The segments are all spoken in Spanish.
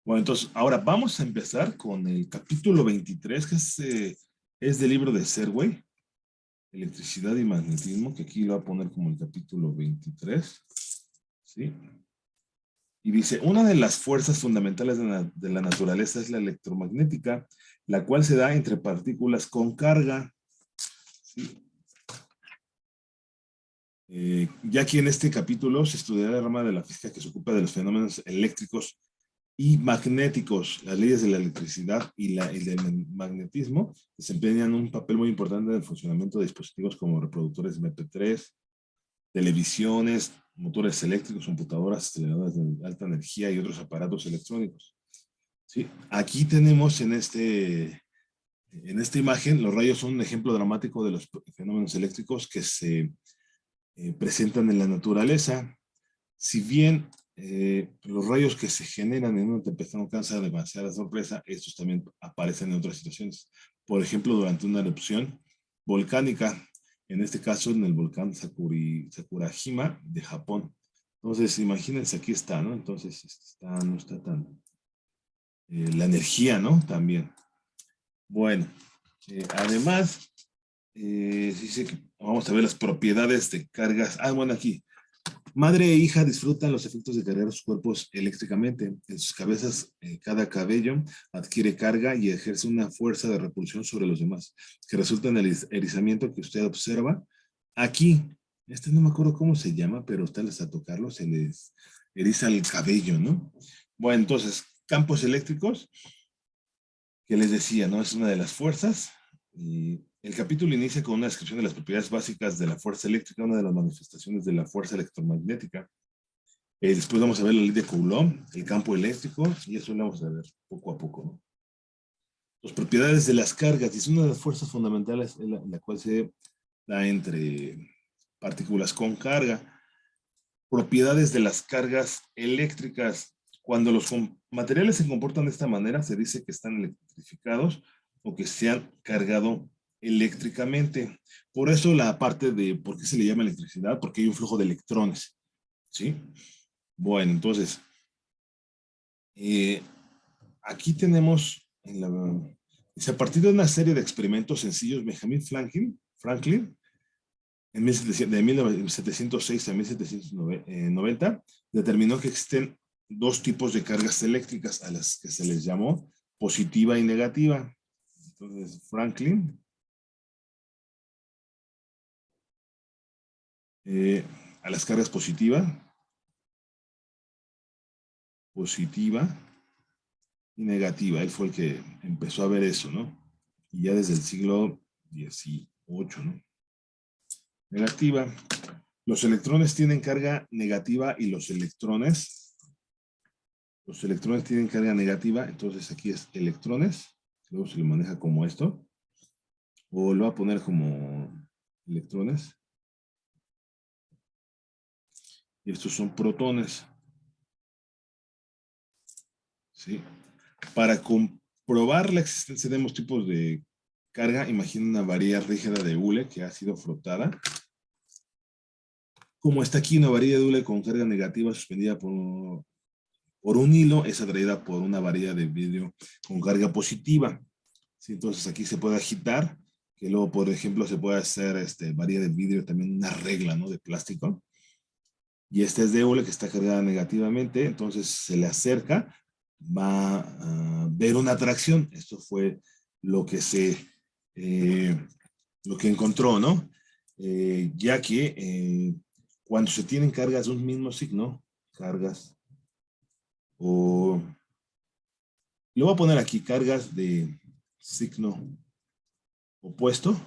Bueno, entonces, ahora vamos a empezar con el capítulo 23, que es del libro de Serway, Electricidad y Magnetismo, que aquí lo voy a poner como el capítulo 23, ¿sí? Y dice, una de las fuerzas fundamentales de la naturaleza es la electromagnética, la cual se da entre partículas con carga, ¿sí? Ya aquí en este capítulo se estudiará la rama de la física que se ocupa de los fenómenos eléctricos y magnéticos. Las leyes de la electricidad y del magnetismo desempeñan un papel muy importante en el funcionamiento de dispositivos como reproductores MP3, televisiones, motores eléctricos, computadoras, aceleradores de alta energía y otros aparatos electrónicos. ¿Sí? Aquí tenemos en esta imagen, los rayos son un ejemplo dramático de los fenómenos eléctricos que se presentan en la naturaleza. Si bien los rayos que se generan en una tempestad no causan demasiada sorpresa, estos también aparecen en otras situaciones. Por ejemplo, durante una erupción volcánica, en este caso en el volcán Sakurajima de Japón. Entonces, imagínense, aquí está, ¿no? Entonces, no está tan... la energía, ¿no? También. Bueno, además, dice que vamos a ver las propiedades de cargas. Ah, bueno, aquí. Madre e hija disfrutan los efectos de cargar sus cuerpos eléctricamente. En sus cabezas, cada cabello adquiere carga y ejerce una fuerza de repulsión sobre los demás, que resulta en el erizamiento que usted observa. Aquí, no me acuerdo cómo se llama, pero usted a tocarlo, se les eriza el cabello, ¿no? Bueno, entonces, campos eléctricos, que les decía, ¿no? Es una de las fuerzas. Y el capítulo inicia con una descripción de las propiedades básicas de la fuerza eléctrica, una de las manifestaciones de la fuerza electromagnética. Después vamos a ver la ley de Coulomb, el campo eléctrico, y eso lo vamos a ver poco a poco, ¿no? Las propiedades de las cargas, es una de las fuerzas fundamentales en la cual se da entre partículas con carga. Propiedades de las cargas eléctricas. Cuando los materiales se comportan de esta manera, se dice que están electrificados o que se han cargado eléctricamente. Por eso la parte de por qué se le llama electricidad, porque hay un flujo de electrones, ¿sí? Bueno, entonces, aquí tenemos, a partir de una serie de experimentos sencillos, Benjamin Franklin en 1706 a 1790, determinó que existen dos tipos de cargas eléctricas a las que se les llamó positiva y negativa. Entonces, Franklin a las cargas positiva y negativa. Él fue el que empezó a ver eso, ¿no? Y ya desde el siglo XVIII, ¿no? Negativa. Los electrones tienen carga negativa y los electrones tienen carga negativa, entonces aquí es electrones, luego se le maneja como esto, o lo voy a poner como electrones, y estos son protones, ¿sí? Para comprobar la existencia de ambos tipos de carga, imagina una varilla rígida de hule que ha sido frotada. Como está aquí una varilla de hule con carga negativa suspendida por un hilo, es atraída por una varilla de vidrio con carga positiva. ¿Sí? Entonces aquí se puede agitar, que luego, por ejemplo, se puede hacer varilla de vidrio, también una regla, ¿no? De plástico. Y esta es de hule que está cargada negativamente, entonces se le acerca, va a ver una atracción. Esto fue lo que lo que encontró, ¿no? Ya que cuando se tienen cargas de un mismo signo, cargas, o le voy a poner aquí cargas de signo opuesto,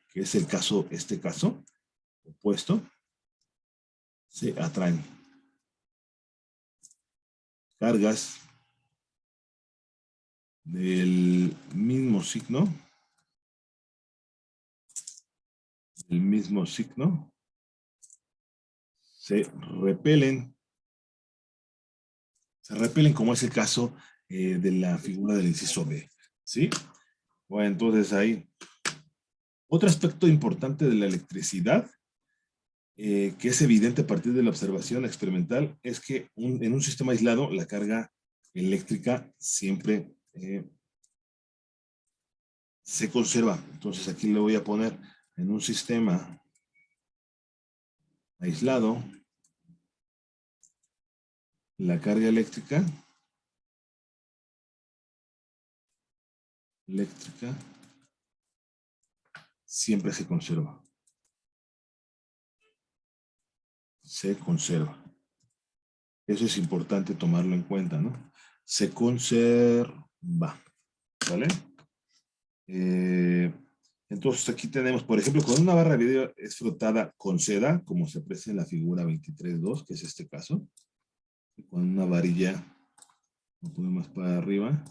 que es el caso, este caso, opuesto, se atraen. Cargas del mismo signo, se repelen. Se repelen como es el caso de la figura del inciso B, ¿sí? Bueno, entonces ahí. Otro aspecto importante de la electricidad, que es evidente a partir de la observación experimental, es que en un sistema aislado la carga eléctrica siempre se conserva. Entonces aquí le voy a poner en un sistema aislado la carga eléctrica siempre se conserva. Se conserva. Eso es importante tomarlo en cuenta, ¿no? Se conserva. ¿Vale? Entonces aquí tenemos, por ejemplo, cuando una barra de video es frotada con seda, como se aprecia en la figura 23.2, que es este caso, con una varilla, lo ponemos para arriba,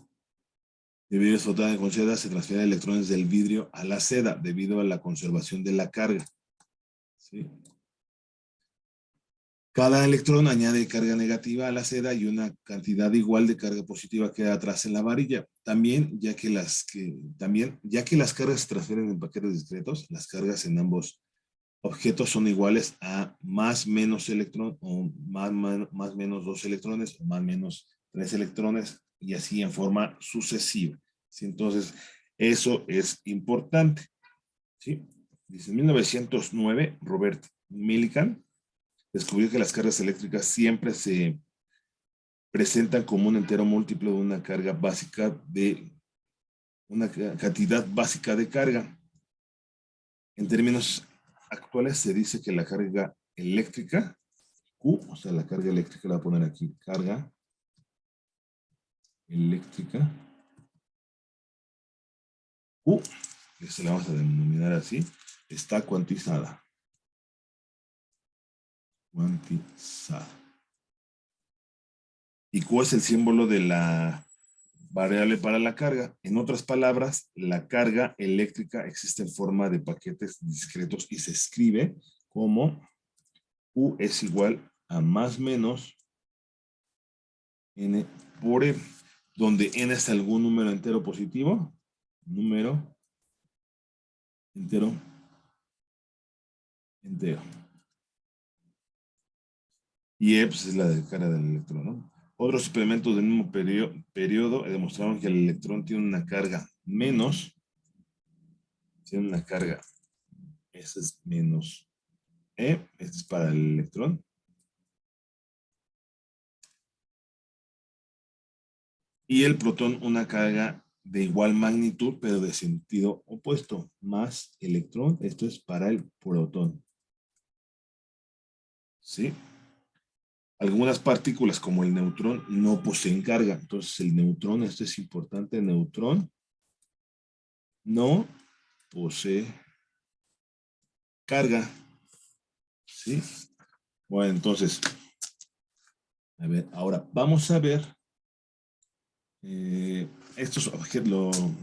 el vidrio es frotada con seda, se transfieren electrones del vidrio a la seda debido a la conservación de la carga. ¿Sí? Cada electrón añade carga negativa a la seda y una cantidad igual de carga positiva queda atrás en la varilla. También, ya que las cargas se transfieren en paquetes discretos, las cargas en ambos objetos son iguales a más menos electrón o más menos 2 electrones o más menos 3 electrones y así en forma sucesiva. ¿Sí? Entonces, eso es importante. ¿Sí? Dice, en 1909, Robert Millikan descubrió que las cargas eléctricas siempre se presentan como un entero múltiplo de una carga básica de una cantidad básica de carga. En términos actuales se dice que la carga eléctrica, Q, o sea, la carga eléctrica la voy a poner aquí, carga eléctrica, Q, que se la vamos a denominar así, está cuantizada. Cuantizada. ¿Y Q es el símbolo de la variable para la carga? En otras palabras, la carga eléctrica existe en forma de paquetes discretos y se escribe como Q es igual a más menos N por E, donde N es algún número entero positivo, número entero, y E pues, es la de carga del electrón, ¿no? Otros experimentos del mismo periodo demostraron que el electrón tiene una carga menos, tiene una carga, esa es menos E, este es para el electrón, y el protón una carga de igual magnitud, pero de sentido opuesto, más electrón, esto es para el protón. ¿Sí? Algunas partículas como el neutrón no poseen carga, entonces el neutrón, esto es importante, el neutrón no posee carga. ¿Sí? Bueno, entonces, a ver, ahora vamos a ver estos objetos,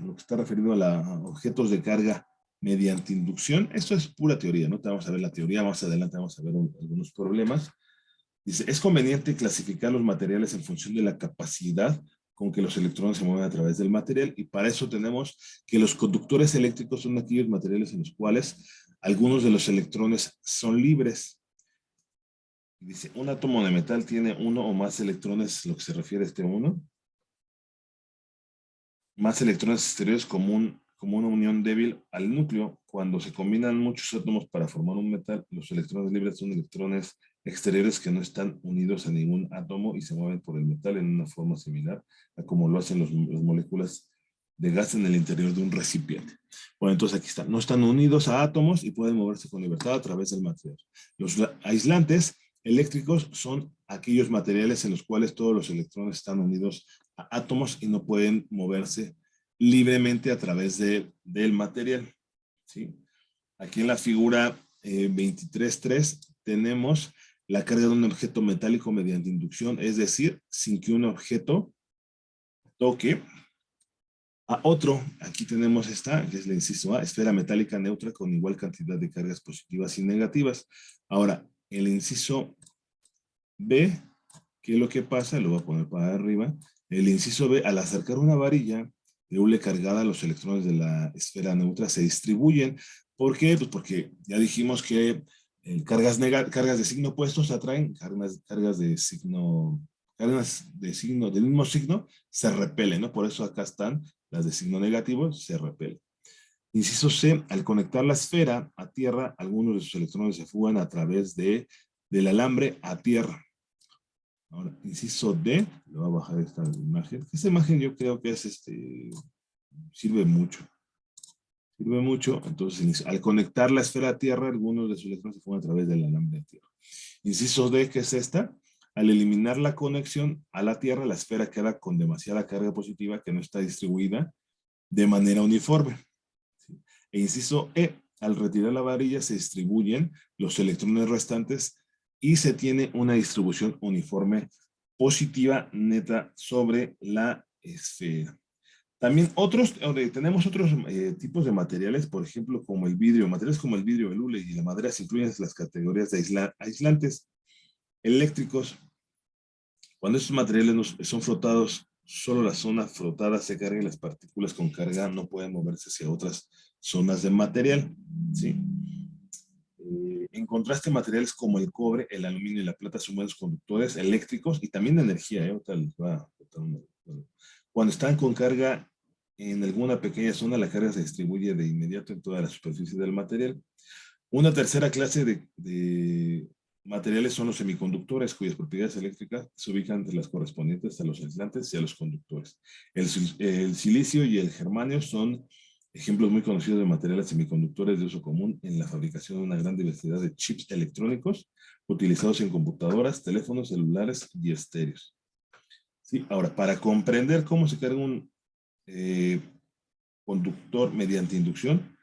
lo que está referido a objetos de carga mediante inducción. Esto es pura teoría, ¿no? Te vamos a ver la teoría, más adelante vamos a ver algunos problemas. Dice, es conveniente clasificar los materiales en función de la capacidad con que los electrones se mueven a través del material, y para eso tenemos que los conductores eléctricos son aquellos materiales en los cuales algunos de los electrones son libres. Dice, un átomo de metal tiene uno o más electrones, lo que se refiere a este uno, más electrones exteriores como una unión débil al núcleo. Cuando se combinan muchos átomos para formar un metal, los electrones libres son electrones exteriores que no están unidos a ningún átomo y se mueven por el metal en una forma similar a como lo hacen las moléculas de gas en el interior de un recipiente. Bueno, entonces aquí están. No están unidos a átomos y pueden moverse con libertad a través del material. Los aislantes eléctricos son aquellos materiales en los cuales todos los electrones están unidos a átomos y no pueden moverse libremente a través del material. ¿Sí? Aquí en la figura 23.3 tenemos la carga de un objeto metálico mediante inducción, es decir, sin que un objeto toque a otro. Aquí tenemos esta, que es la inciso A, esfera metálica neutra con igual cantidad de cargas positivas y negativas. Ahora, el inciso B, ¿qué es lo que pasa? Lo voy a poner para arriba. El inciso B, al acercar una varilla de hule cargada, los electrones de la esfera neutra se distribuyen. ¿Por qué? Pues porque ya dijimos que cargas de signo opuesto se atraen, cargas de signo cadenas de signo, del mismo signo, se repelen, ¿no? Por eso acá están las de signo negativo, se repelen. Inciso C, al conectar la esfera a tierra, algunos de sus electrones se fugan a través del alambre a tierra. Ahora, inciso D, le voy a bajar esta imagen. Esta imagen yo creo que es sirve mucho. Sirve mucho, entonces al conectar la esfera a tierra, algunos de sus electrones se fugan a través del alambre a tierra. Inciso D, que es esta, al eliminar la conexión a la tierra, la esfera queda con demasiada carga positiva que no está distribuida de manera uniforme. ¿Sí? E inciso E, al retirar la varilla se distribuyen los electrones restantes y se tiene una distribución uniforme positiva neta sobre la esfera. También tenemos otros tipos de materiales, por ejemplo, como el vidrio. Materiales como el vidrio, el hule y la madera se incluyen en las categorías de aislantes eléctricos. Cuando estos materiales son frotados, solo la zona frotada se carga y las partículas con carga no pueden moverse hacia otras zonas de material. ¿Sí? En contraste, materiales como el cobre, el aluminio y la plata son buenos conductores eléctricos y también de energía. Cuando están con carga en alguna pequeña zona, la carga se distribuye de inmediato en toda la superficie del material. Una tercera clase de materiales son los semiconductores, cuyas propiedades eléctricas se ubican entre las correspondientes a los aislantes y a los conductores. El silicio y el germanio son ejemplos muy conocidos de materiales semiconductores de uso común en la fabricación de una gran diversidad de chips electrónicos utilizados en computadoras, teléfonos, celulares y estéreos. ¿Sí? Ahora, para comprender cómo se carga un conductor mediante inducción,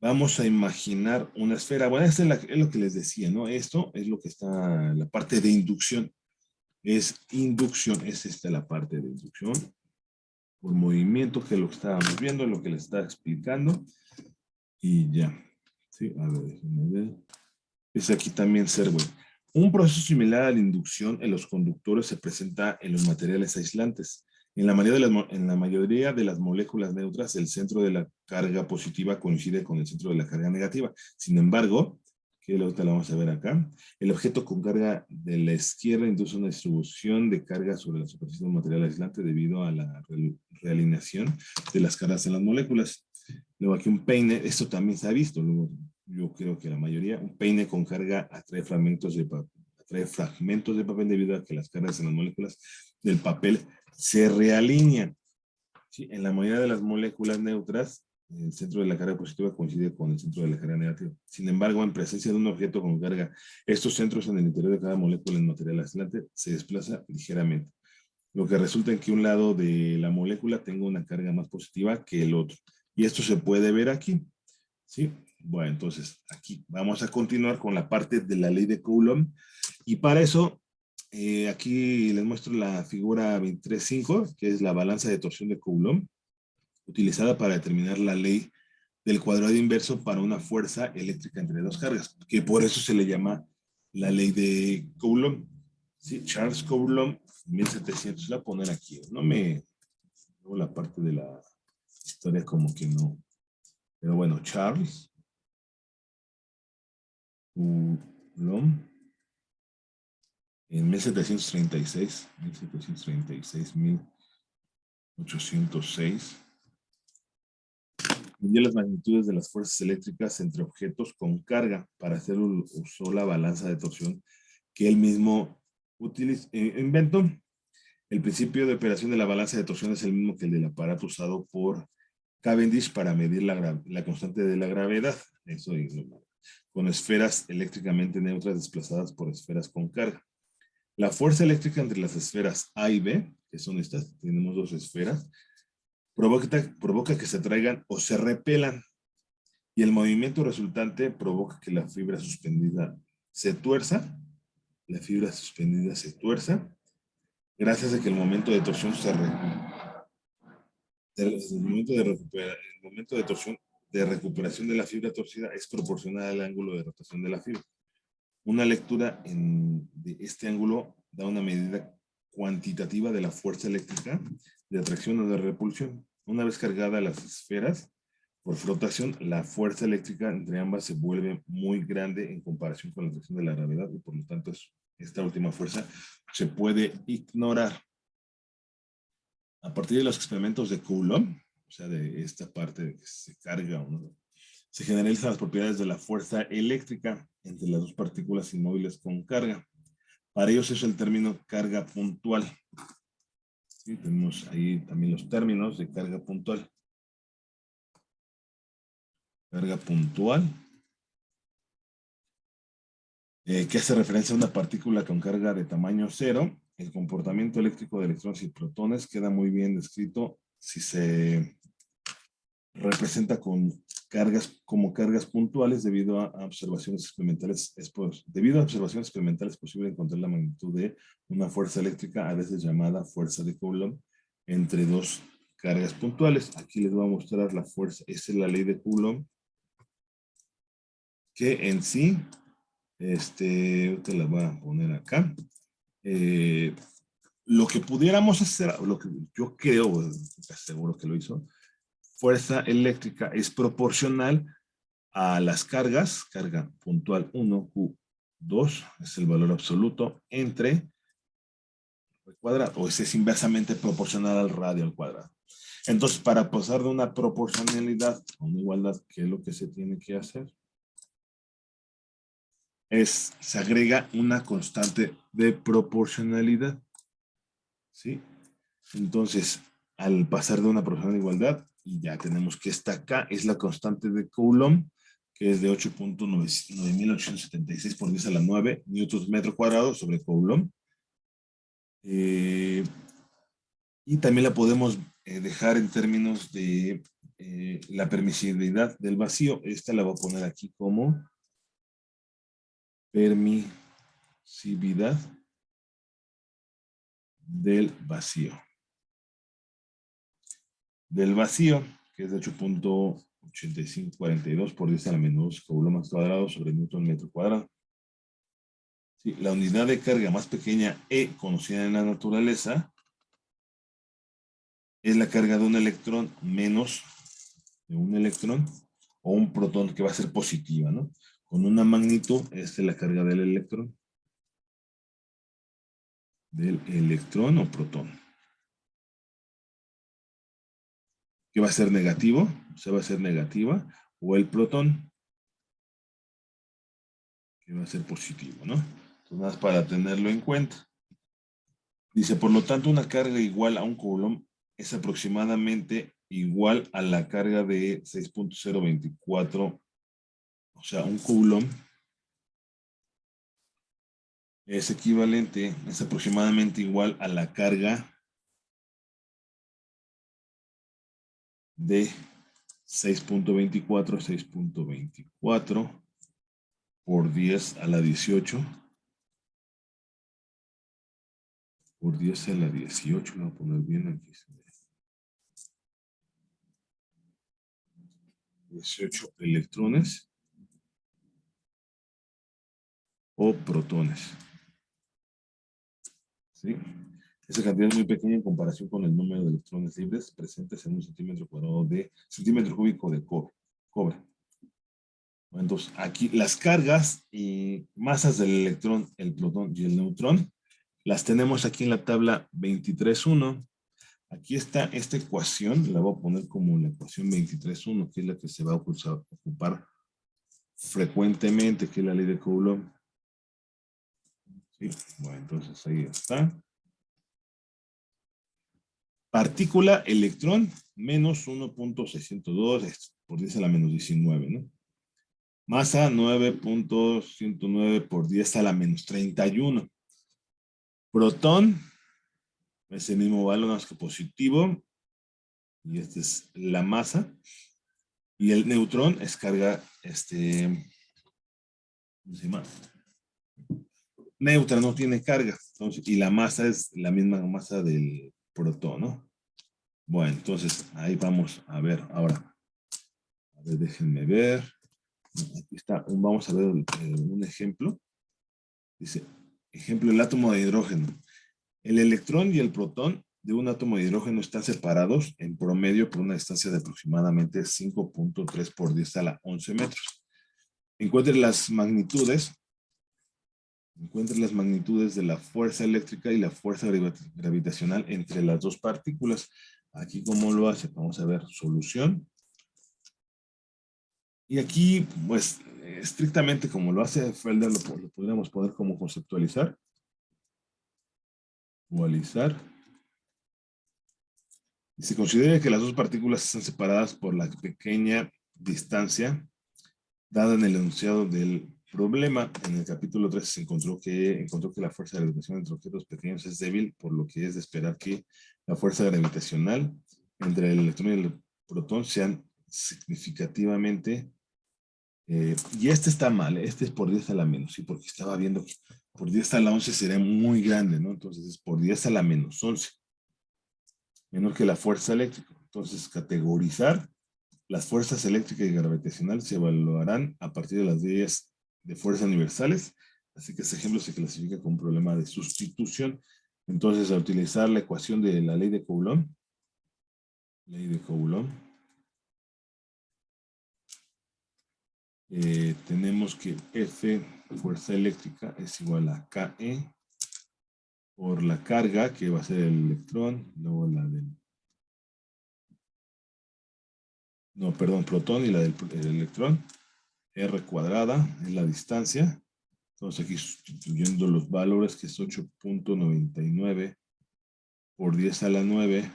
vamos a imaginar una esfera. Bueno, esto es lo que les decía, ¿no? Esto es lo que está, la parte de inducción. Es inducción, es esta la parte de inducción. Por movimiento, que es lo que estábamos viendo, lo que les está explicando. Y ya. Sí, a ver, déjenme ver. Es aquí también ser, bueno. Un proceso similar a la inducción en los conductores se presenta en los materiales aislantes. En la mayoría de las moléculas neutras, el centro de la carga positiva coincide con el centro de la carga negativa. Sin embargo, que ahorita la vamos a ver acá, el objeto con carga de la izquierda induce una distribución de carga sobre la superficie de un material aislante debido a la realineación de las cargas en las moléculas. Luego aquí un peine, esto también se ha visto, luego yo creo que la mayoría, un peine con carga atrae fragmentos de papel debido a que las cargas en las moléculas del papel se realinean. ¿Sí? En la mayoría de las moléculas neutras, el centro de la carga positiva coincide con el centro de la carga negativa. Sin embargo, en presencia de un objeto con carga, estos centros en el interior de cada molécula en material aislante se desplaza ligeramente, lo que resulta en que un lado de la molécula tenga una carga más positiva que el otro. Y esto se puede ver aquí. ¿Sí? Bueno, entonces aquí vamos a continuar con la parte de la ley de Coulomb. Y para eso, aquí les muestro la figura 23.5, que es la balanza de torsión de Coulomb, utilizada para determinar la ley del cuadrado inverso para una fuerza eléctrica entre dos cargas, que por eso se le llama la ley de Coulomb. ¿Sí? Charles Coulomb, 1700, la voy a poner aquí. No la parte de la historia como que no. Pero bueno, Charles Coulomb en 1806, midió las magnitudes de las fuerzas eléctricas entre objetos con carga para hacer usó la balanza de torsión que él mismo inventó. El principio de operación de la balanza de torsión es el mismo que el del aparato usado por Cavendish para medir la constante de la gravedad. Eso con esferas eléctricamente neutras desplazadas por esferas con carga. La fuerza eléctrica entre las esferas A y B, que son estas, tenemos dos esferas, provoca que se atraigan o se repelan. Y el movimiento resultante provoca que la fibra suspendida se tuerza. La fibra suspendida se tuerza gracias a que el momento de torsión el momento de torsión de recuperación de la fibra torcida es proporcional al ángulo de rotación de la fibra. Una lectura de este ángulo da una medida cuantitativa de la fuerza eléctrica de atracción o de repulsión. Una vez cargadas las esferas por flotación, la fuerza eléctrica entre ambas se vuelve muy grande en comparación con la atracción de la gravedad y por lo tanto es esta última fuerza, se puede ignorar. A partir de los experimentos de Coulomb, o sea, de esta parte de que se carga o no, se generalizan las propiedades de la fuerza eléctrica entre las dos partículas inmóviles con carga. Para ellos es el término carga puntual. ¿Sí? Tenemos ahí también los términos de carga puntual. Carga puntual, que hace referencia a una partícula con carga de tamaño cero. El comportamiento eléctrico de electrones y protones queda muy bien descrito si se representa con cargas como cargas puntuales debido a observaciones experimentales. Debido a observaciones experimentales es posible encontrar la magnitud de una fuerza eléctrica, a veces llamada fuerza de Coulomb, entre dos cargas puntuales. Aquí les voy a mostrar la fuerza. Esa es la ley de Coulomb, que en sí, te la voy a poner acá. Lo que pudiéramos hacer, lo que yo creo, seguro que lo hizo, fuerza eléctrica es proporcional a las cargas, carga puntual 1, Q2, es el valor absoluto, entre el cuadrado, o es inversamente proporcional al radio al cuadrado. Entonces, para pasar de una proporcionalidad a una igualdad, ¿qué es lo que se tiene que hacer? Se agrega una constante de proporcionalidad. ¿Sí? Entonces, al pasar de una proporcional a igualdad, y ya tenemos que esta acá es la constante de Coulomb, que es de 8.9876 por 10 a la 9 newtons metro cuadrado sobre Coulomb. Y también la podemos dejar en términos de la permisibilidad del vacío. Esta la voy a poner aquí como permisividad del vacío. Del vacío, que es de 8.8542 por 10 a la menos coulombs cuadrado sobre newton metro cuadrado. Sí, la unidad de carga más pequeña E conocida en la naturaleza es la carga de un electrón menos de un electrón o un protón, que va a ser positiva, ¿no? Con una magnitud, esta es la carga del electrón o protón. Que va a ser negativo, o sea, va a ser negativa, o el protón, que va a ser positivo, ¿no? Entonces, nada más para tenerlo en cuenta. Dice, por lo tanto, una carga igual a un coulomb es aproximadamente igual a la carga de 6.024, o sea, un coulomb es equivalente, es aproximadamente igual a la carga de 6.24 por 10 a la 18 por 10 a la 18, lo voy a poner bien aquí. 18 electrones o protones. ¿Sí? Esa cantidad es muy pequeña en comparación con el número de electrones libres presentes en un centímetro cuadrado de centímetro cúbico de cobre. Entonces, aquí las cargas y masas del electrón, el protón y el neutrón, las tenemos aquí en la tabla 23.1. Aquí está esta ecuación, la voy a poner como la ecuación 23.1, que es la que se va a ocupar frecuentemente, que es la ley de Coulomb. Sí, bueno, entonces ahí está. Partícula, electrón, menos 1.602 por 10 a la menos 19, ¿no? Masa 9.109 por 10 a la menos 31. Protón, ese mismo valor más que positivo. Y esta es la masa. Y el neutrón es carga, ¿cómo se llama? Neutra, no tiene carga. Entonces, y la masa es la misma masa del protón, ¿no? Bueno, entonces ahí vamos a ver ahora. A ver, déjenme ver. Aquí está, vamos a ver un ejemplo. Dice, ejemplo, el átomo de hidrógeno. El electrón y el protón de un átomo de hidrógeno están separados en promedio por una distancia de aproximadamente 5.3 por 10 a la 11 metros. Encuentre las magnitudes Encuentre las magnitudes de la fuerza eléctrica y la fuerza gravitacional entre las dos partículas. Aquí, ¿cómo lo hace? Vamos a ver, solución. Y aquí, pues, estrictamente como lo hace Felder, lo podríamos poner como conceptualizar. Dualizar. Y se considera que las dos partículas están separadas por la pequeña distancia dada en el enunciado del problema. En el capítulo 3 se encontró que la fuerza de gravitación entre objetos pequeños es débil, por lo que es de esperar que la fuerza gravitacional entre el electrón y el protón sean significativamente, y este está mal, este es por 10 a la menos, sí, porque estaba viendo que por 10 a la 11 sería muy grande, ¿no? Entonces es por 10 a la menos 11, menor que la fuerza eléctrica. Entonces, categorizar las fuerzas eléctricas y gravitacionales se evaluarán a partir de las leyes de fuerza universales, así que este ejemplo se clasifica como un problema de sustitución. Entonces, al utilizar la ecuación de la ley de Coulomb, tenemos que F, fuerza eléctrica, es igual a KE por la carga, que va a ser el electrón, luego la del, no, perdón, protón y la del electrón, R cuadrada es la distancia. Entonces aquí sustituyendo los valores, que es 8.99 por 10 a la 9.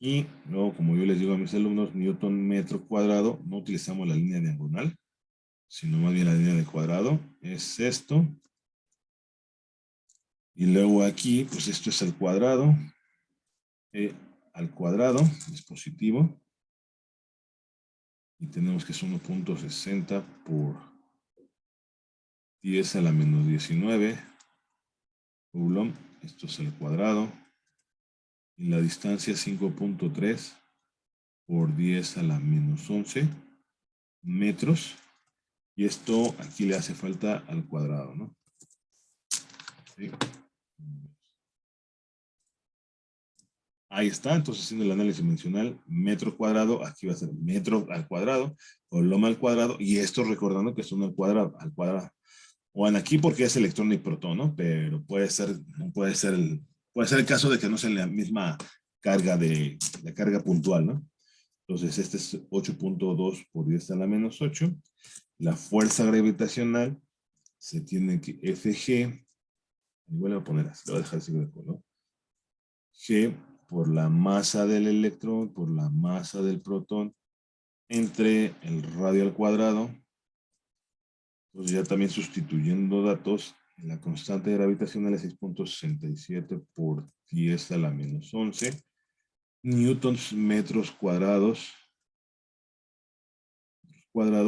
Y luego, como yo les digo a mis alumnos, Newton metro cuadrado, no utilizamos la línea diagonal, sino más bien la línea de cuadrado, es esto. Y luego aquí, pues esto es al cuadrado. Al cuadrado es positivo. Y tenemos que es 1.60 por 10 a la menos 19 Coulomb. Esto es al cuadrado. Y la distancia 5.3 por 10 a la menos 11 metros. Y esto aquí le hace falta al cuadrado, ¿no? ¿Sí? Ahí está, entonces haciendo el análisis dimensional, metro cuadrado, aquí va a ser metro al cuadrado, o loma al cuadrado, y esto recordando que son al cuadrado. O en aquí porque es electrón y protón, ¿no? Pero puede ser el caso de que no sea la misma carga la carga puntual, ¿no? Entonces este es 8.2 por 10 a la menos 8. La fuerza gravitacional se tiene que FG, igual voy a poner así, lo voy a dejar así de color. G por la masa del electrón, por la masa del protón, entre el radio al cuadrado. Entonces ya también sustituyendo datos, la constante gravitacional es 6.67 por 10 a la menos 11 newtons metros cuadrados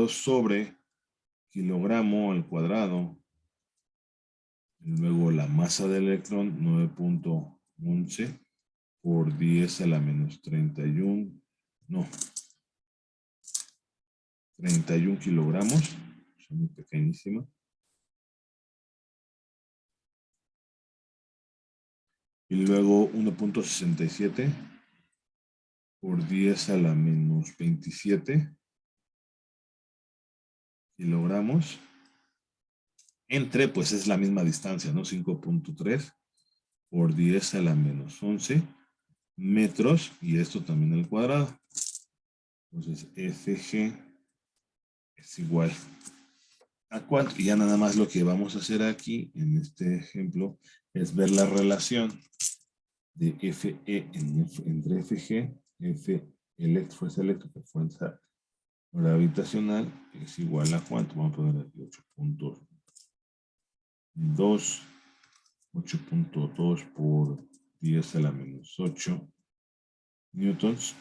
sobre kilogramo al cuadrado. Y luego la masa del electrón 9.11 por 10 a la menos 31, no, 31 kilogramos, son muy pequeñísimas. Y luego 1.67 por 10 a la menos 27 kilogramos. Entre, pues es la misma distancia, ¿no? 5.3 por 10 a la menos 11 metros. Y esto también al cuadrado. Entonces, FG es igual a cuánto. Y ya nada más lo que vamos a hacer aquí, en este ejemplo, es ver la relación de FE entre FG, fuerza eléctrica, fuerza gravitacional, es igual a cuánto. Vamos a poner aquí 8.2 por 10 a la menos 8 newtons.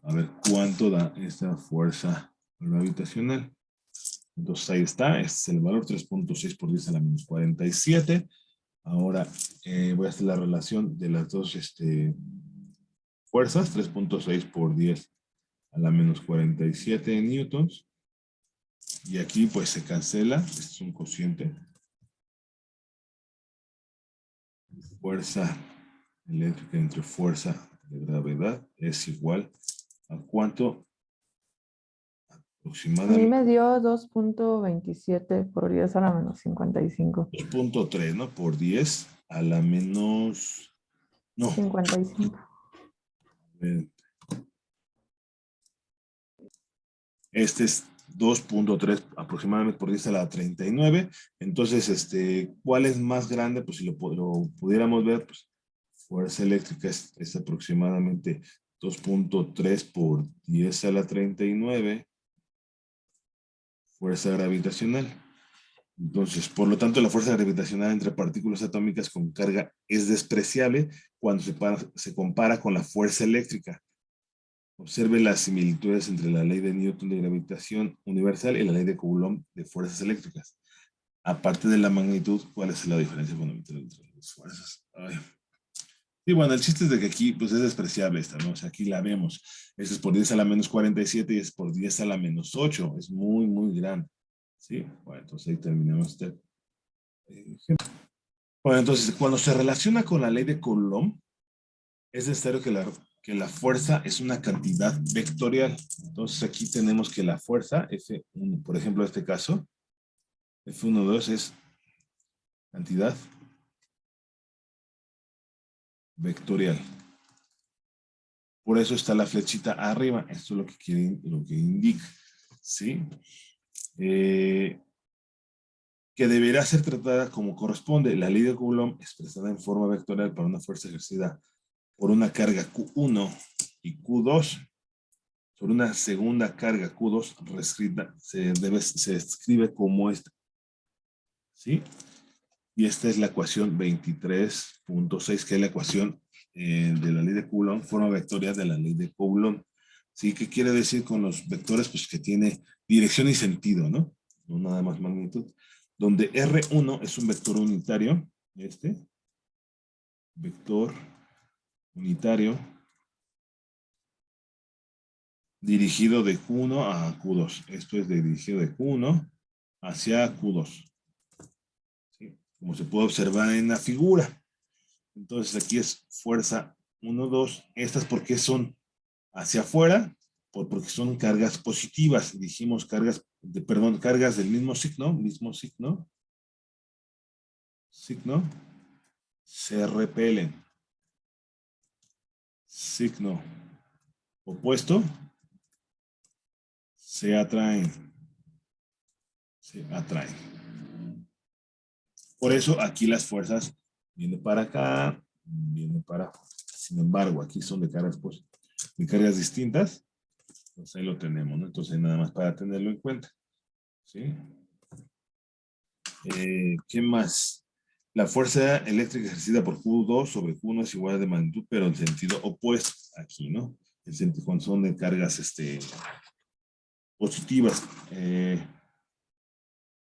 A ver cuánto da esta fuerza gravitacional. Entonces ahí está, este es el valor, 3.6 por 10 a la menos 47. Ahora voy a hacer la relación de las dos fuerzas, 3.6 por 10 a la menos 47 newtons. Y aquí pues se cancela, este es un cociente. Fuerza eléctrica entre fuerza de gravedad es igual a cuánto, A mí me Aproximadamente dio 2.27 por 10 a la menos 55. 2.3, ¿no? Por 10 a la menos... No. 55. Este es 2.3 aproximadamente por 10 a la 39. Entonces, ¿cuál es más grande? Pues si lo pudiéramos ver, pues fuerza eléctrica es aproximadamente 2.3 por 10 a la 39, fuerza gravitacional. Entonces, por lo tanto, la fuerza gravitacional entre partículas atómicas con carga es despreciable cuando se compara con la fuerza eléctrica. Observe las similitudes entre la ley de Newton de gravitación universal y la ley de Coulomb de fuerzas eléctricas. Aparte de la magnitud, ¿cuál es la diferencia fundamental entre las dos fuerzas? Ay. Y bueno, el chiste es de que aquí pues es despreciable esta, ¿no? O sea, aquí la vemos. Esta es por 10 a la menos 47 y es por 10 a la menos 8. Es muy, muy grande. ¿Sí? Bueno, entonces ahí terminamos este ejemplo. Bueno, entonces cuando se relaciona con la ley de Coulomb, es necesario que la fuerza es una cantidad vectorial. Entonces aquí tenemos que la fuerza, F1, por ejemplo, en este caso, F1, 2 es cantidad vectorial. Por eso está la flechita arriba. Esto es lo que indica, ¿sí? Que deberá ser tratada como corresponde. La ley de Coulomb expresada en forma vectorial para una fuerza ejercida por una carga Q1 y Q2 sobre una segunda carga Q2 reescrita se escribe como esta, ¿sí? Y esta es la ecuación 23.6, que es la ecuación de la ley de Coulomb, forma vectorial de la ley de Coulomb. ¿Sí? ¿Qué quiere decir con los vectores? Pues que tiene dirección y sentido, ¿no? No nada más magnitud. Donde R1 es un vector unitario, vector unitario, dirigido de Q1 a Q2. Esto es dirigido de Q1 hacia Q2. ¿Sí? Como se puede observar en la figura. Entonces aquí es fuerza 1, 2. Estas porque son hacia afuera, porque son cargas positivas. Dijimos cargas del mismo signo, se repelen. Signo opuesto, se atraen. Se atraen. Por eso aquí las fuerzas vienen para acá, vienen para abajo. Sin embargo, aquí son de cargas distintas. Pues ahí lo tenemos, ¿no? Entonces nada más para tenerlo en cuenta. ¿Sí? ¿Qué más? La fuerza eléctrica ejercida por Q2 sobre Q1 es igual de magnitud, pero en sentido opuesto aquí, ¿no? El sentido, cuando son de cargas positivas.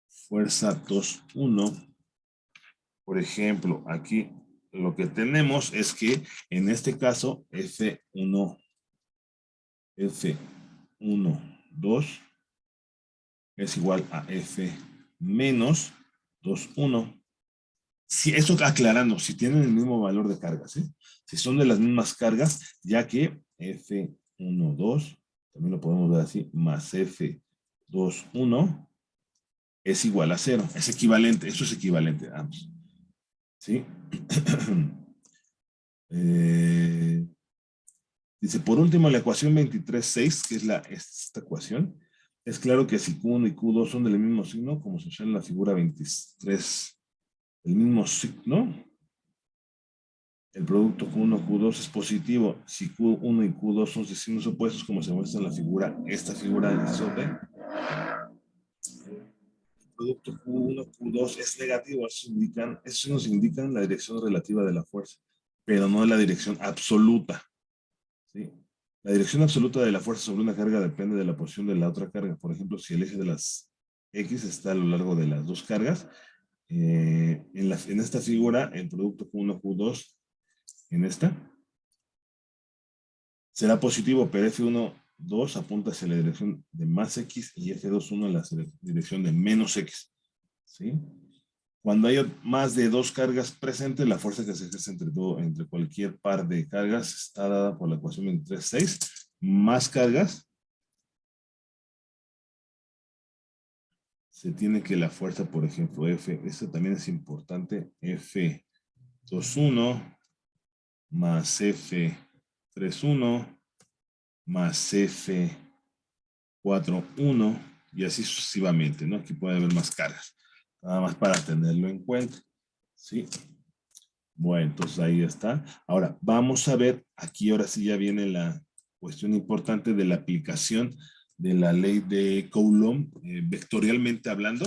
Fuerza 2.1. Por ejemplo, aquí lo que tenemos es que en este caso F1, 2 es igual a F menos 2.1. Si eso aclarando, si tienen el mismo valor de cargas, ¿eh? Si son de las mismas cargas, ya que F1, 2, también lo podemos ver así, más F2, 1, es igual a 0. Es equivalente, eso es equivalente a ambos. ¿Sí? Dice, por último, la ecuación 23.6, que es esta ecuación, es claro que si Q1 y Q2 son del mismo signo, como se ve en la figura 23, el mismo signo, el producto Q1, Q2 es positivo. Si Q1 y Q2 son de signos opuestos, como se muestra en la figura, esta figura de sobre, el producto Q1, Q2 es negativo. Eso nos indican la dirección relativa de la fuerza, pero no la dirección absoluta. ¿Sí? La dirección absoluta de la fuerza sobre una carga depende de la posición de la otra carga. Por ejemplo, si el eje de las X está a lo largo de las dos cargas, en esta figura, el producto Q1, Q2, en esta, será positivo, pero F1, 2 apunta hacia la dirección de más X y F2, 1 a la dirección de menos X. ¿Sí? Cuando hay más de dos cargas presentes, la fuerza que se ejerce entre cualquier par de cargas está dada por la ecuación 23.6. Más cargas se tiene que la fuerza, por ejemplo, F, esto también es importante, F21 más F31 más F41 y así sucesivamente, ¿no? Aquí puede haber más cargas, nada más para tenerlo en cuenta, ¿sí? Bueno, entonces ahí está. Ahora, vamos a ver, aquí ahora sí ya viene la cuestión importante de la aplicación de la ley de Coulomb, vectorialmente hablando,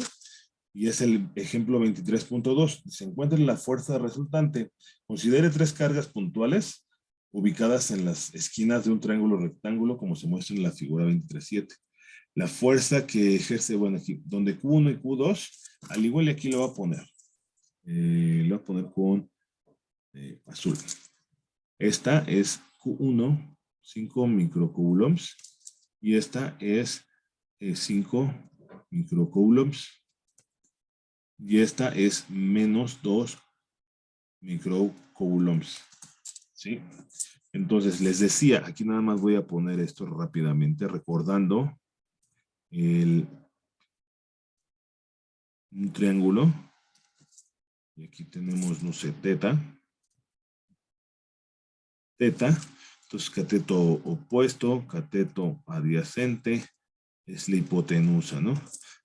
y es el ejemplo 23.2. Se encuentra la fuerza resultante. Considere tres cargas puntuales ubicadas en las esquinas de un triángulo rectángulo, como se muestra en la figura 23.7. La fuerza que ejerce, bueno, aquí, donde Q1 y Q2, al igual y aquí lo voy a poner. Lo voy a poner con azul. Esta es Q1, 5 microcoulombs, y esta es 5 microcoulombs, y esta es menos 2 microcoulombs, ¿sí? Entonces, les decía, aquí nada más voy a poner esto rápidamente, recordando un triángulo, y aquí tenemos, no sé, teta, entonces cateto opuesto, cateto adyacente, es la hipotenusa, ¿no?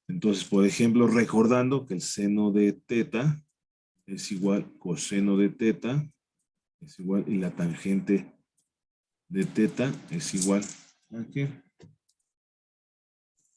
Entonces, por ejemplo, recordando que el seno de teta es igual coseno de teta, es igual, y la tangente de teta es igual a ¿qué?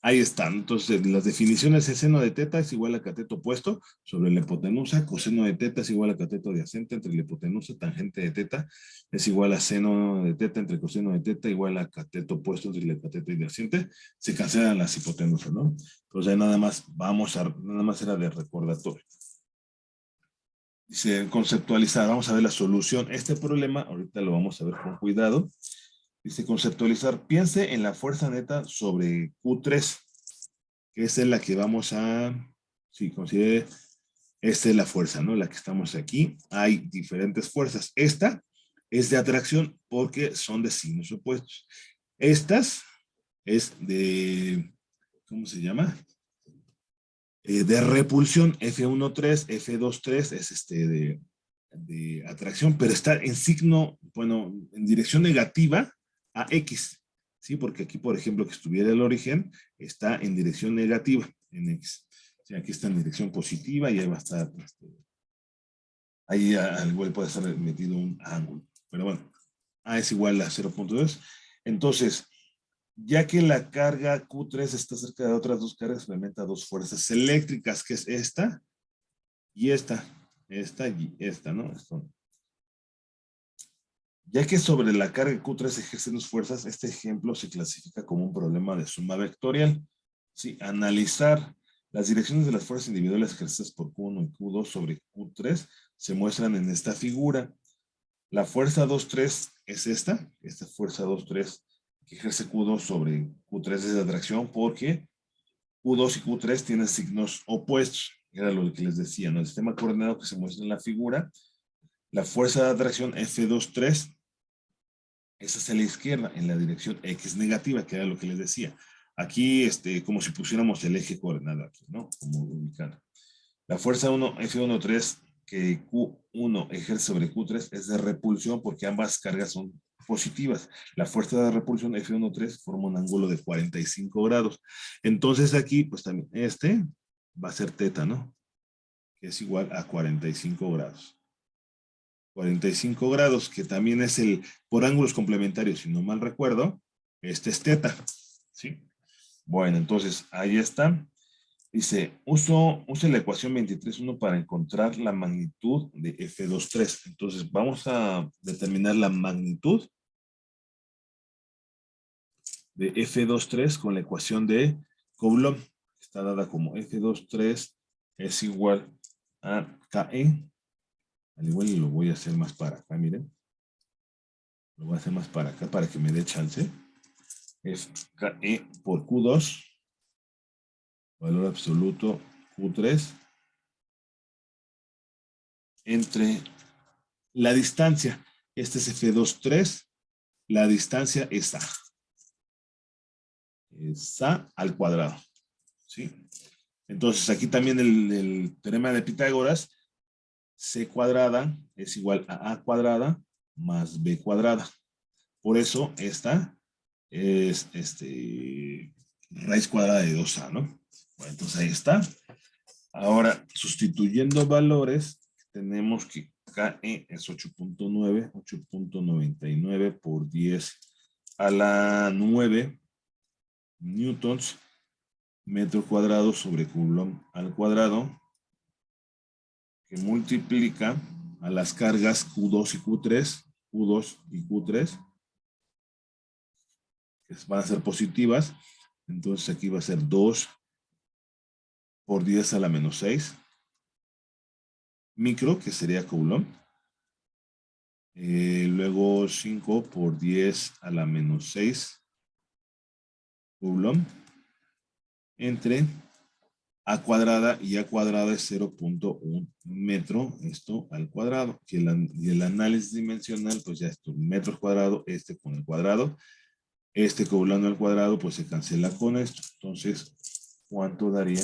Ahí están. Entonces, las definiciones de seno de teta es igual a cateto opuesto sobre la hipotenusa, coseno de teta es igual a cateto adyacente entre la hipotenusa, tangente de teta es igual a seno de teta entre coseno de teta igual a cateto opuesto entre la cateto adyacente. Se cancelan las hipotenusas, ¿no? Entonces, ahí nada más nada más era de recordatorio. Dice conceptualizar, vamos a ver la solución. Este problema, ahorita lo vamos a ver con cuidado. Dice conceptualizar, piense en la fuerza neta sobre Q3, que esa es la que vamos a, sí, considere, esta es la fuerza, ¿no? La que estamos aquí. Hay diferentes fuerzas. Esta es de atracción porque son de signos opuestos. Estas es de, ¿cómo se llama? De repulsión, F1,3, F2,3 es de atracción, pero está en signo, bueno, en dirección negativa a X, ¿sí? Porque aquí, por ejemplo, que estuviera el origen, está en dirección negativa en X. O sea, aquí está en dirección positiva y ahí va a estar, ahí al igual puede estar metido un ángulo. Pero bueno, A es igual a 0.2. Entonces, ya que la carga Q3 está cerca de otras dos cargas, experimenta dos fuerzas eléctricas, que es esta y esta y esta, ¿no? Esto. Ya que sobre la carga Q3 ejercen dos fuerzas, este ejemplo se clasifica como un problema de suma vectorial. Sí, analizar las direcciones de las fuerzas individuales ejercidas por Q1 y Q2 sobre Q3 se muestran en esta figura. La fuerza 2,3 es esta fuerza 2,3 que ejerce Q2 sobre Q3 es de atracción porque Q2 y Q3 tienen signos opuestos. Era lo que les decía, ¿no? El sistema coordenado que se muestra en la figura, la fuerza de atracción F2,3, esa es a la izquierda, en la dirección X negativa, que era lo que les decía. Aquí, como si pusiéramos el eje coordenado aquí, ¿no? Como ubicado. La fuerza 1, F1,3, que Q1 ejerce sobre Q3 es de repulsión porque ambas cargas son positivas. La fuerza de repulsión F1,3 forma un ángulo de 45 grados. Entonces aquí, pues también va a ser teta, ¿no? Que es igual a 45 grados. 45 grados, que también es por ángulos complementarios, si no mal recuerdo, este es teta, ¿sí? Bueno, entonces ahí está. Dice, use la ecuación 23.1 para encontrar la magnitud de F2,3. Entonces, vamos a determinar la magnitud de F2,3 con la ecuación de Coulomb. Está dada como F2,3 es igual a KE. Al igual lo voy a hacer más para acá, miren. Lo voy a hacer más para acá para que me dé chance. Es KE por Q2. Valor absoluto Q3. Entre la distancia. Este es F2,3. La distancia es A. Es A al cuadrado. ¿Sí? Entonces, aquí también el teorema de Pitágoras, c cuadrada es igual a cuadrada más b cuadrada. Por eso, esta es raíz cuadrada de 2a, ¿no? Bueno, entonces ahí está. Ahora, sustituyendo valores, tenemos que KE es 8.99 por 10 a la 9 newtons metro cuadrado sobre coulomb al cuadrado, que multiplica a las cargas Q2 y Q3, Q2 y Q3, que van a ser positivas. Entonces aquí va a ser 2 por 10 a la menos 6 micro, que sería coulomb. Luego 5 por 10 a la menos 6 coulomb entre a cuadrada, y a cuadrada es 0.1 metro, esto al cuadrado. Y el análisis dimensional, pues ya esto, metros cuadrados, este con el cuadrado. Este coulomb al cuadrado, pues se cancela con esto. Entonces, ¿cuánto daría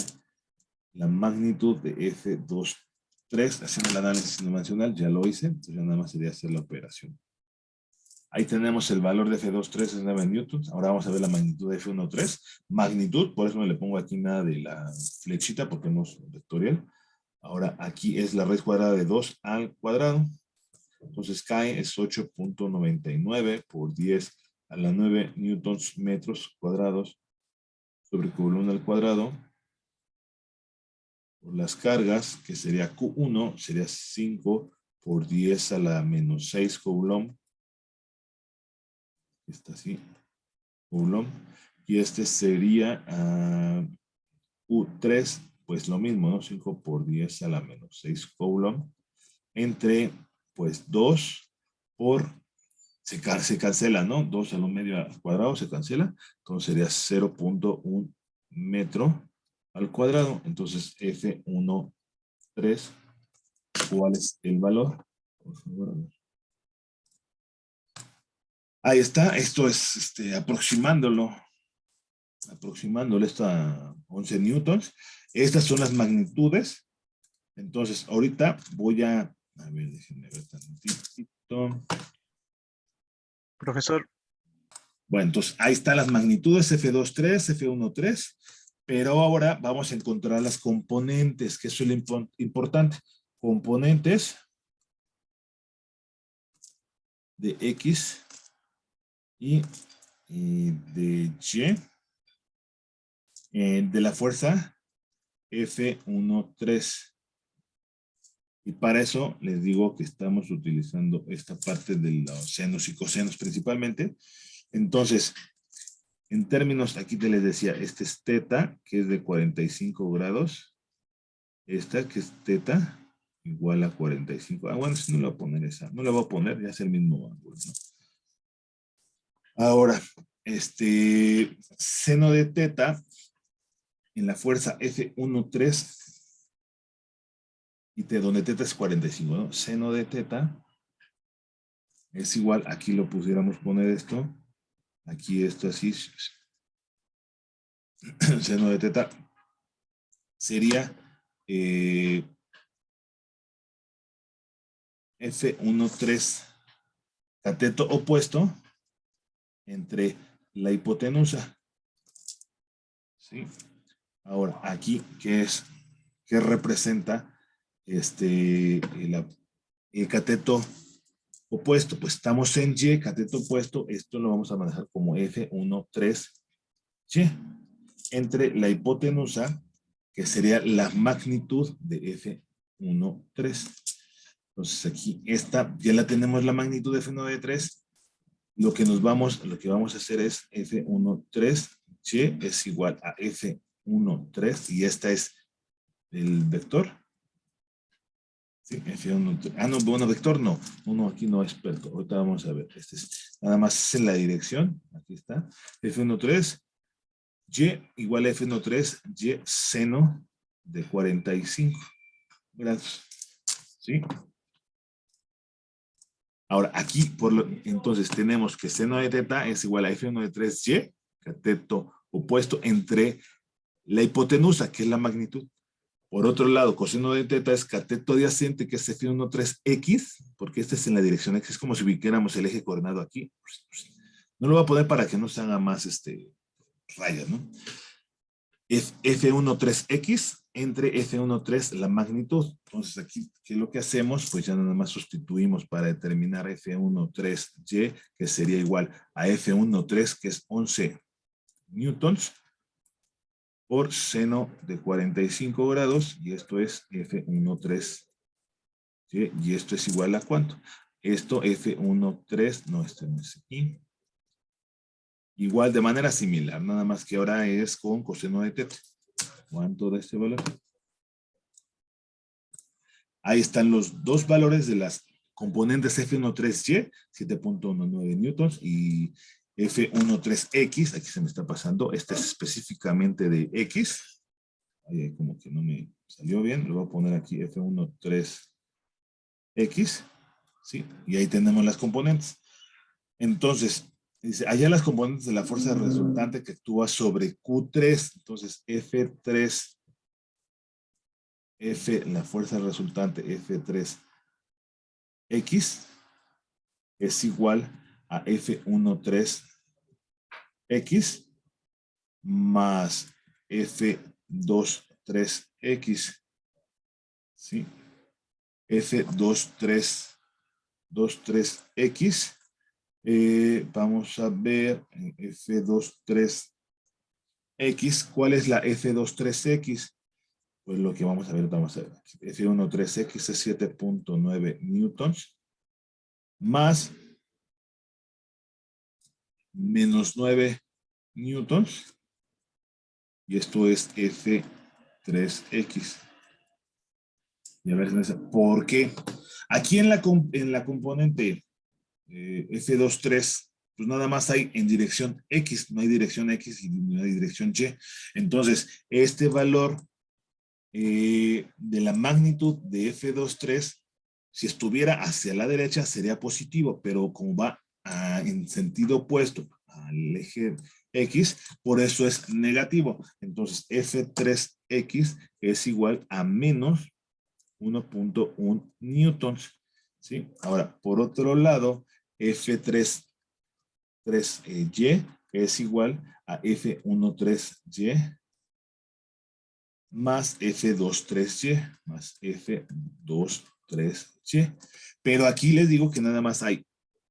la magnitud de F23? Haciendo el análisis dimensional, ya lo hice, entonces ya nada más sería hacer la operación. Ahí tenemos el valor de F23 es 9 newtons. Ahora vamos a ver la magnitud de F13. Magnitud, por eso no le pongo aquí nada de la flechita, porque no es vectorial. Ahora aquí es la raíz cuadrada de 2 al cuadrado. Entonces CAE es 8.99 por 10 a la 9 newtons metros cuadrados sobre coulomb al cuadrado. Por las cargas, que sería Q1, sería 5 por 10 a la menos 6 coulomb. Está así, coulomb. Y este sería Q3, pues lo mismo, ¿no? 5 por 10 a la menos 6 coulomb. Entre, pues 2 por, se cancela, ¿no? 2 a lo medio al cuadrado se cancela. Entonces sería 0.1 metro al cuadrado. Entonces F13, ¿cuál es el valor? Por favor, a ver. Ahí está, esto es aproximándolo esto a 11 newtons. Estas son las magnitudes. Entonces, ahorita voy a ver, déjenme ver tantito. Profesor. Bueno, entonces ahí están las magnitudes F23, F13, pero ahora vamos a encontrar las componentes, que eso es lo importante. Componentes de X y de Y de la fuerza F13. Y para eso les digo que estamos utilizando esta parte de los senos y cosenos principalmente. Entonces, en términos, aquí te les decía, este es teta, que es de 45 grados. Esta, que es teta, igual a 45. Ah, bueno, si no le voy a poner esa. No le voy a poner, ya es el mismo ángulo, ¿no? Ahora, seno de teta en la fuerza F13 y donde teta es 45, ¿no? Seno de teta es igual, aquí lo pusiéramos poner esto, aquí esto así, seno de teta sería F13 cateto opuesto entre la hipotenusa. ¿Sí? Ahora, aquí, ¿qué representa el cateto opuesto? Pues estamos en Y, cateto opuesto, esto lo vamos a manejar como F13Y, entre la hipotenusa, que sería la magnitud de F13. Entonces aquí, esta, ya la tenemos la magnitud de F13. Lo que vamos a hacer es F13Y es igual a F13, y esta es el vector. Sí, F13. Ah, no, bueno, vector no. Uno aquí no es experto. Ahorita vamos a ver. Este es, nada más es en la dirección. Aquí está. F13, Y igual a F13, Y seno de 45 grados. ¿Sí? Ahora, aquí, entonces tenemos que seno de teta es igual a F1 de 3Y, cateto opuesto entre la hipotenusa, que es la magnitud. Por otro lado, coseno de teta es cateto adyacente, que es F13X, porque este es en la dirección X, es como si ubiquáramos el eje coordinado aquí. No lo voy a poner para que no se haga más rayas, ¿no? F13X entre F13 la magnitud. Entonces aquí, ¿qué es lo que hacemos? Pues ya nada más sustituimos para determinar F13Y, que sería igual a F13, que es 11 newtons, por seno de 45 grados, y esto es F13, ¿sí? Y esto es igual a ¿cuánto? Esto F13, no, este no es aquí. Igual de manera similar, nada más que ahora es con coseno de teta. ¿Cuánto da este valor? Ahí están los dos valores de las componentes F13Y, 7.19 newtons, y F13X, aquí se me está pasando, este es específicamente de X. Ahí como que no me salió bien, lo voy a poner aquí F13X, ¿sí? Y ahí tenemos las componentes. Entonces, dice, allá las componentes de la fuerza resultante que actúa sobre Q3, entonces F3, la fuerza resultante F3X es igual a F13X más F23X, ¿sí? F23X, vamos a ver F23X, ¿cuál es la F23X? Pues lo que vamos a ver, F13X es 7.9 newtons, más menos 9 newtons, y esto es F3X. Y a ver, ¿por qué? Aquí en la componente F23, pues nada más hay en dirección X, no hay dirección X y no hay dirección Y. Entonces, este valor de la magnitud de F23, si estuviera hacia la derecha sería positivo, pero como va en sentido opuesto al eje X, por eso es negativo. Entonces F3X es igual a menos 1.1 newtons, ¿sí? Ahora, por otro lado, F3Y es igual a F13Y más F23Y más F23Y. Pero aquí les digo que nada más hay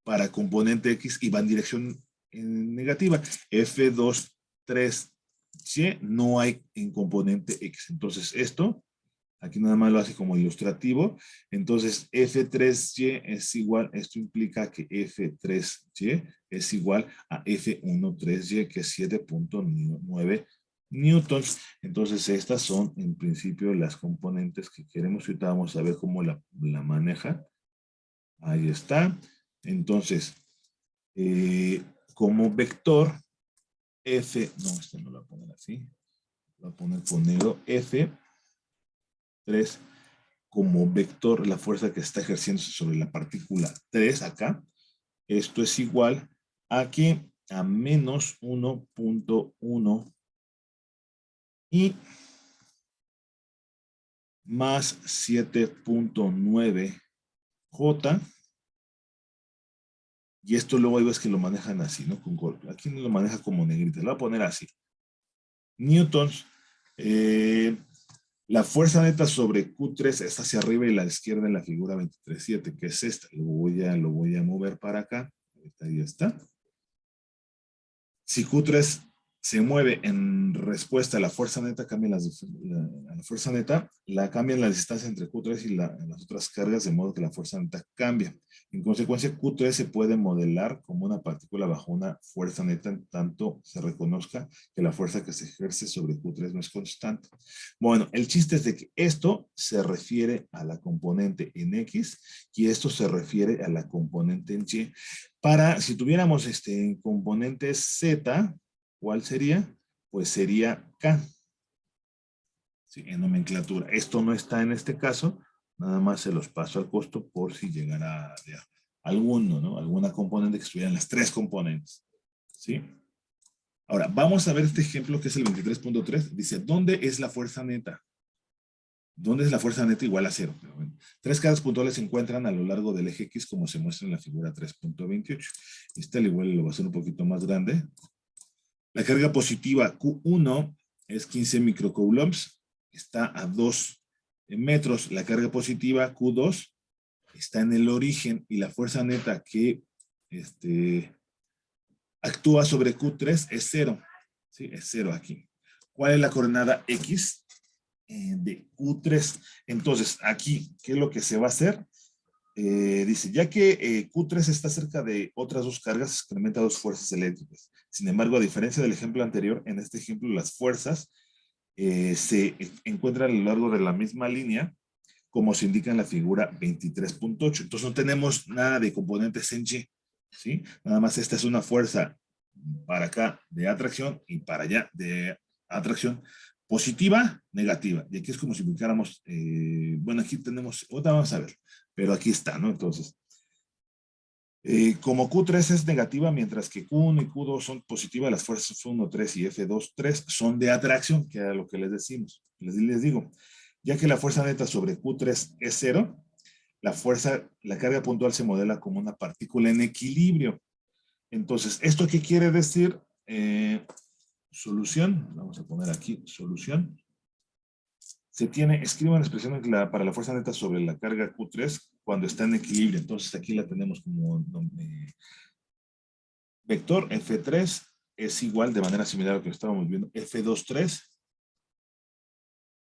para componente X y va en dirección negativa. F23Y no hay en componente X. Entonces esto, aquí nada más lo hace como ilustrativo. Entonces F3Y es igual, esto implica que F3Y es igual a F13Y, que es 7.9 newtons. Entonces estas son en principio las componentes que queremos. Ahorita vamos a ver cómo la maneja. Ahí está. Entonces, como vector F, no, este no lo voy a poner así, lo voy a poner con negro, F3 como vector, la fuerza que está ejerciéndose sobre la partícula 3 acá, esto es igual a que a menos 1.1 y más 7.9 J, y esto luego hay veces que lo manejan así, ¿no? Aquí no lo maneja como negrita, lo voy a poner así. Newtons, la fuerza neta sobre Q3 está hacia arriba y la izquierda en la figura 23.7, que es esta. Lo voy a mover para acá. Ahí está. Si Q3 se mueve en respuesta a la fuerza neta, cambian la fuerza neta, cambian la distancia entre Q3 y las otras cargas, de modo que la fuerza neta cambia. En consecuencia, Q3 se puede modelar como una partícula bajo una fuerza neta, en tanto se reconozca que la fuerza que se ejerce sobre Q3 no es constante. Bueno, el chiste es de que esto se refiere a la componente en X y esto se refiere a la componente en Y. Si tuviéramos en componente Z, ¿cuál sería? Pues sería K. Sí, en nomenclatura. Esto no está en este caso, nada más se los paso al costo por si llegara alguno, ¿no? Alguna componente que estuviera en las tres componentes. ¿Sí? Ahora, vamos a ver este ejemplo que es el 23.3. Dice, ¿dónde es la fuerza neta? ¿Dónde es la fuerza neta igual a cero? Pero bueno, tres cargas puntuales se encuentran a lo largo del eje X como se muestra en la figura 3.28. Este al igual lo va a hacer un poquito más grande. La carga positiva Q1 es 15 microcoulombs. Está a 2 metros. La carga positiva Q2 está en el origen y la fuerza neta que actúa sobre Q3 es 0. ¿Sí? Es 0 aquí. ¿Cuál es la coordenada X? De Q3. Entonces, aquí, ¿qué es lo que se va a hacer? Dice, ya que Q3 está cerca de otras dos cargas, experimenta dos fuerzas eléctricas. Sin embargo, a diferencia del ejemplo anterior, en este ejemplo las fuerzas se encuentran a lo largo de la misma línea, como se indica en la figura 23.8. Entonces no tenemos nada de componentes en Y, ¿sí? Nada más esta es una fuerza para acá de atracción y para allá de atracción positiva, negativa. Y aquí es como si ubicáramos, bueno, aquí tenemos, otra vamos a ver, pero aquí está, ¿no? Entonces, como Q3 es negativa, mientras que Q1 y Q2 son positivas, las fuerzas 1, 3 y F2, 3 son de atracción, que era lo que les decimos. Les digo, ya que la fuerza neta sobre Q3 es 0, la carga puntual se modela como una partícula en equilibrio. Entonces, ¿esto qué quiere decir? Solución, vamos a poner aquí solución. Se tiene, escribe una expresión para la fuerza neta sobre la carga Q3 cuando está en equilibrio. Entonces aquí la tenemos como vector F3 es igual de manera similar a lo que estábamos viendo. F23,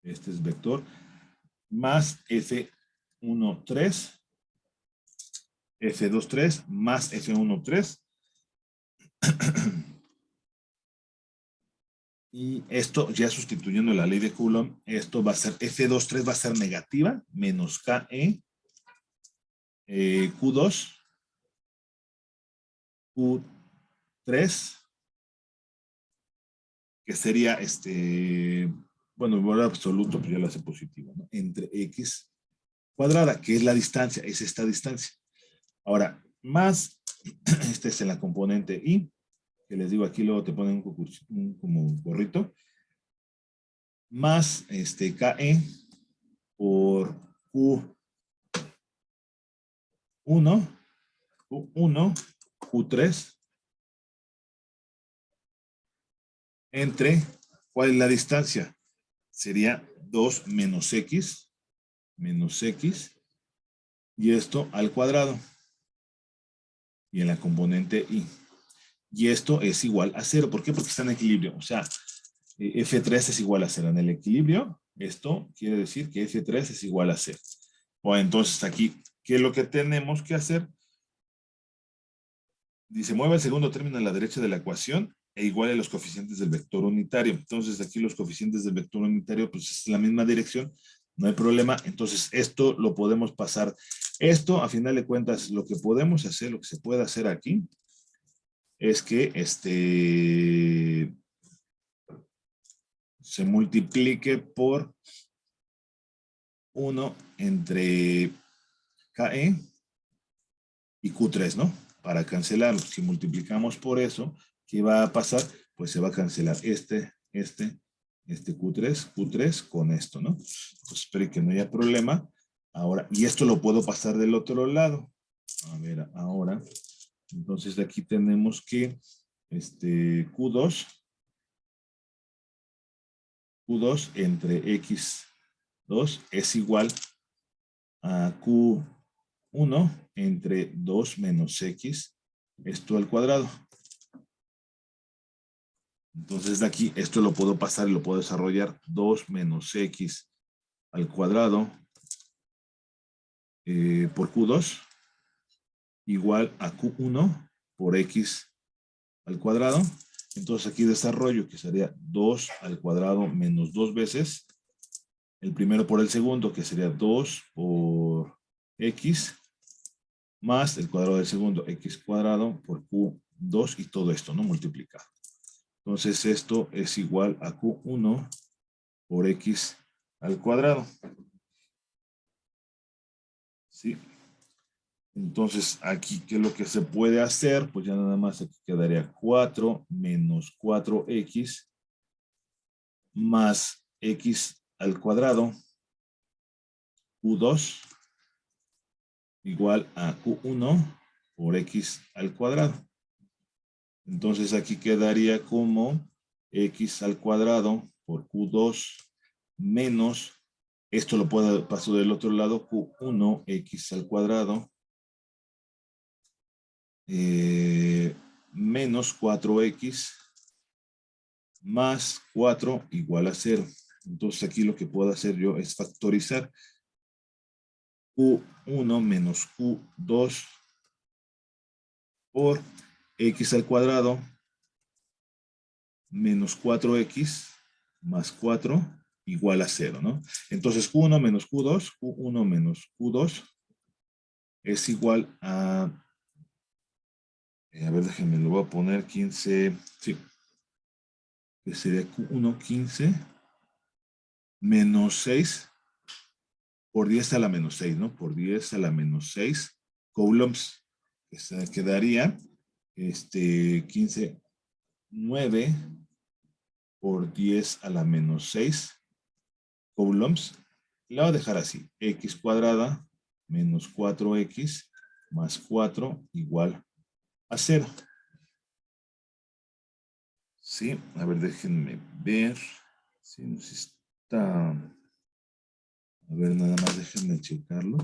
este es vector, más F13, F23 más F13. Y esto ya sustituyendo la ley de Coulomb, esto va a ser F23 va a ser negativa, menos KE, Q2, Q3, que sería bueno, el valor absoluto, pues ya lo hace positivo, ¿no? Entre X cuadrada, que es la distancia, es esta distancia. Ahora, más, este es en la componente Y, que les digo aquí luego te ponen como un gorrito, más KE por Q1, Q3, entre, ¿cuál es la distancia? Sería 2 menos X, y esto al cuadrado, y en la componente Y. Y esto es igual a 0. ¿Por qué? Porque está en equilibrio. O sea, F3 es igual a 0. En el equilibrio, esto quiere decir que F3 es igual a 0. O entonces aquí, ¿qué es lo que tenemos que hacer? Dice, mueve el segundo término a la derecha de la ecuación e igual a los coeficientes del vector unitario. Entonces aquí los coeficientes del vector unitario, pues es la misma dirección, no hay problema. Entonces esto lo podemos pasar. Esto, a final de cuentas, lo que podemos hacer, lo que se puede hacer aquí, es que se multiplique por 1 entre KE y Q3, ¿no? Para cancelarlo. Si multiplicamos por eso, ¿qué va a pasar? Pues se va a cancelar este Q3 con esto, ¿no? Pues espero que no haya problema. Ahora, y esto lo puedo pasar del otro lado. A ver, ahora. Entonces de aquí tenemos que Q2 entre X2 es igual a Q1 entre 2 menos X, esto al cuadrado. Entonces de aquí, esto lo puedo pasar y lo puedo desarrollar 2 menos X al cuadrado por Q2 igual a Q1 por X al cuadrado. Entonces aquí desarrollo que sería 2 al cuadrado menos 2 veces el primero por el segundo, que sería 2 por X, más el cuadrado del segundo, X cuadrado por Q2 y todo esto, ¿no? Multiplicado. Entonces esto es igual a Q1 por X al cuadrado. ¿Sí? Entonces, aquí, ¿qué es lo que se puede hacer? Pues ya nada más aquí quedaría 4 menos 4x más x al cuadrado, q2 igual a q1 por x al cuadrado. Entonces, aquí quedaría como x al cuadrado por q2 menos, esto lo puedo pasar del otro lado, q1 x al cuadrado menos 4x más 4 igual a 0. Entonces aquí lo que puedo hacer yo es factorizar q1 menos q2 por x al cuadrado menos 4x más 4 igual a 0, ¿no? Entonces q1 menos q2 es igual a ver, déjenme, lo voy a poner 15, sí, que sería Q1 15 menos 6 por 10 a la menos 6, ¿no? Por 10 a la menos 6 coulombs, que se quedaría 15, 9 por 10 a la menos 6 coulombs. La voy a dejar así, x cuadrada menos 4x más 4 igual a 0. Sí, a ver, déjenme ver si nos está... A ver, nada más déjenme checarlo.